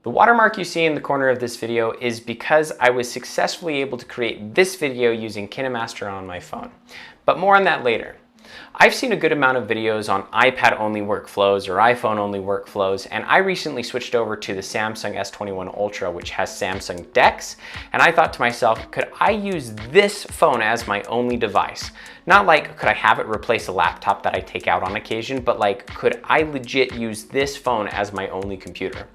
The watermark you see in the corner of this video is because I was successfully able to create this video using KineMaster on my phone. But more on that later. I've seen a good amount of videos on iPad-only workflows or iPhone-only workflows, and I recently switched over to the Samsung S21 Ultra, which has Samsung Dex, and I thought to myself, could I use this phone as my only device? Not like, could I have it replace a laptop that I take out on occasion, but like, could I legit use this phone as my only computer?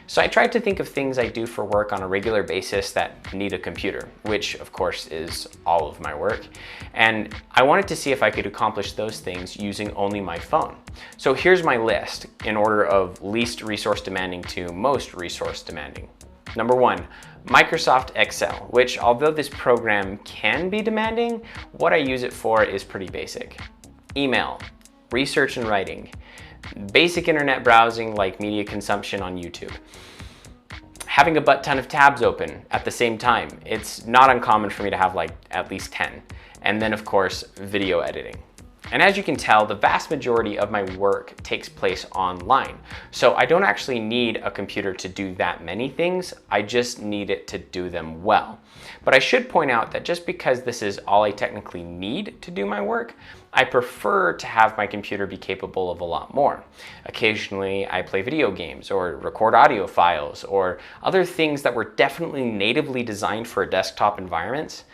So I tried to think of things I do for work on a regular basis that need a computer, which of course is all of my work. And I wanted to see if I could accomplish those things using only my phone. So here's my list in order of least resource demanding to most resource demanding. Number 1, Microsoft Excel, which although this program can be demanding, what I use it for is pretty basic. Email, research and writing, basic internet browsing like media consumption on YouTube. Having a butt ton of tabs open at the same time. It's not uncommon for me to have like at least 10. And then of course, video editing. And as you can tell, the vast majority of my work takes place online. So I don't actually need a computer to do that many things. I just need it to do them well. But I should point out that just because this is all I technically need to do my work, I prefer to have my computer be capable of a lot more. Occasionally, I play video games or record audio files or other things that were definitely natively designed for a desktop environment.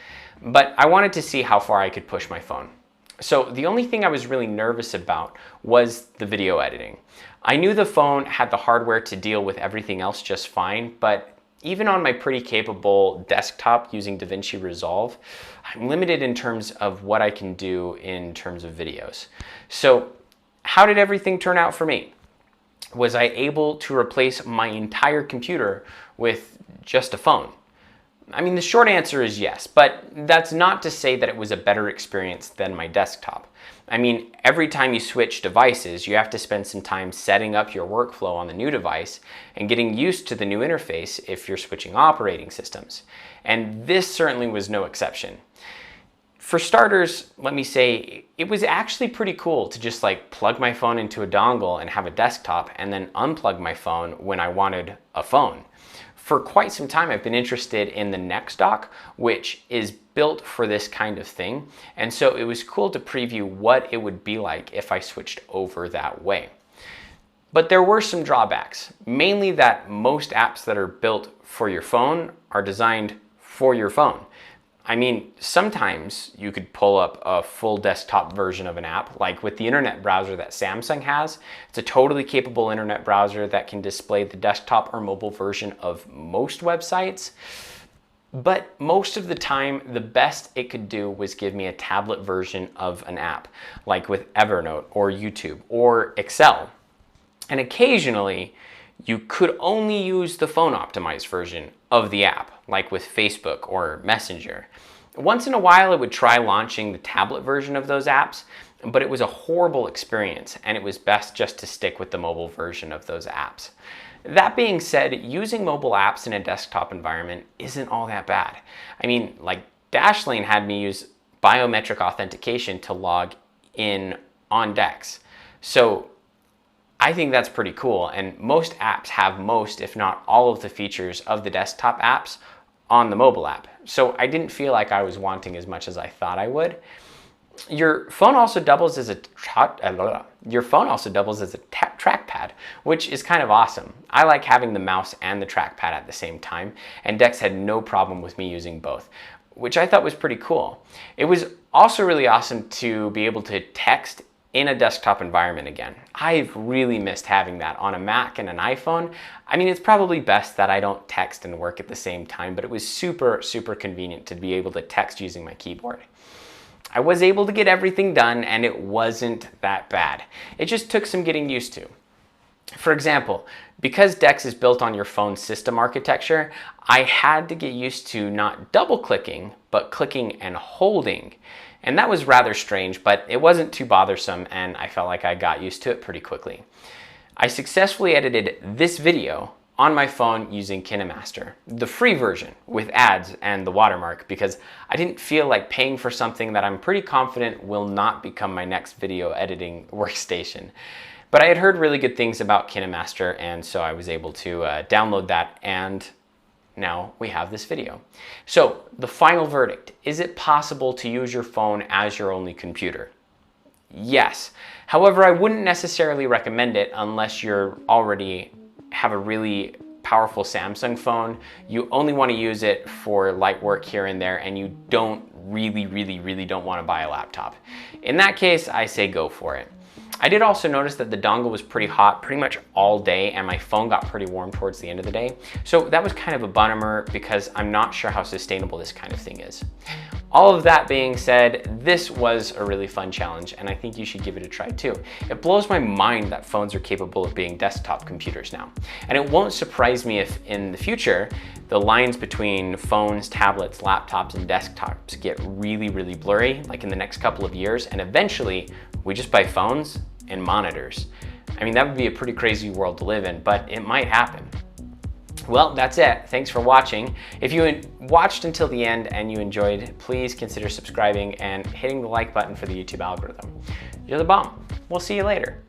But I wanted to see how far I could push my phone. So the only thing I was really nervous about was the video editing. I knew the phone had the hardware to deal with everything else just fine, but even on my pretty capable desktop using DaVinci Resolve, I'm limited in terms of what I can do in terms of videos. So how did everything turn out for me? Was I able to replace my entire computer with just a phone? I mean, the short answer is yes, but that's not to say that it was a better experience than my desktop. I mean, every time you switch devices, you have to spend some time setting up your workflow on the new device and getting used to the new interface if you're switching operating systems. And this certainly was no exception. For starters, let me say, it was actually pretty cool to just like plug my phone into a dongle and have a desktop and then unplug my phone when I wanted a phone. For quite some time, I've been interested in the Nex dock, which is built for this kind of thing. And so it was cool to preview what it would be like if I switched over that way. But there were some drawbacks, mainly that most apps that are built for your phone are designed for your phone. I mean, sometimes you could pull up a full desktop version of an app, like with the internet browser that Samsung has. It's a totally capable internet browser that can display the desktop or mobile version of most websites. But most of the time, the best it could do was give me a tablet version of an app, like with Evernote or YouTube or Excel. And occasionally, you could only use the phone optimized version of the app, like with Facebook or Messenger. Once in a while, it would try launching the tablet version of those apps, but it was a horrible experience, and it was best just to stick with the mobile version of those apps. That being said, using mobile apps in a desktop environment isn't all that bad. I mean, like Dashlane had me use biometric authentication to log in on Dex. So I think that's pretty cool, and most apps have most, if not all of the features of the desktop apps on the mobile app. So I didn't feel like I was wanting as much as I thought I would. Your phone also doubles as a trackpad, which is kind of awesome. I like having the mouse and the trackpad at the same time, and Dex had no problem with me using both, which I thought was pretty cool. It was also really awesome to be able to text in a desktop environment again. I've really missed having that on a Mac and an iPhone. I mean, it's probably best that I don't text and work at the same time, but it was super, super convenient to be able to text using my keyboard. I was able to get everything done, and it wasn't that bad. It just took some getting used to. For example, because Dex is built on your phone's system architecture, I had to get used to not double clicking, but clicking and holding. And that was rather strange, but it wasn't too bothersome, and I felt like I got used to it pretty quickly. I successfully edited this video on my phone using KineMaster, the free version with ads and the watermark, because I didn't feel like paying for something that I'm pretty confident will not become my next video editing workstation. But I had heard really good things about KineMaster, and so I was able to download that, and now we have this video. So the final verdict, is it possible to use your phone as your only computer? Yes. However, I wouldn't necessarily recommend it unless you're already have a really powerful Samsung phone. You only want to use it for light work here and there, and you don't really don't want to buy a laptop. In that case, I say go for it. I did also notice that the dongle was pretty hot pretty much all day, and my phone got pretty warm towards the end of the day. So that was kind of a bummer because I'm not sure how sustainable this kind of thing is. All of that being said, this was a really fun challenge, and I think you should give it a try too. It blows my mind that phones are capable of being desktop computers now. And it won't surprise me if in the future, the lines between phones, tablets, laptops, and desktops get really blurry, like in the next couple of years, and eventually we just buy phones and monitors. I mean, that would be a pretty crazy world to live in, but it might happen. Well, that's it. Thanks for watching. If you watched until the end and you enjoyed, please consider subscribing and hitting the like button for the YouTube algorithm. You're the bomb. We'll see you later.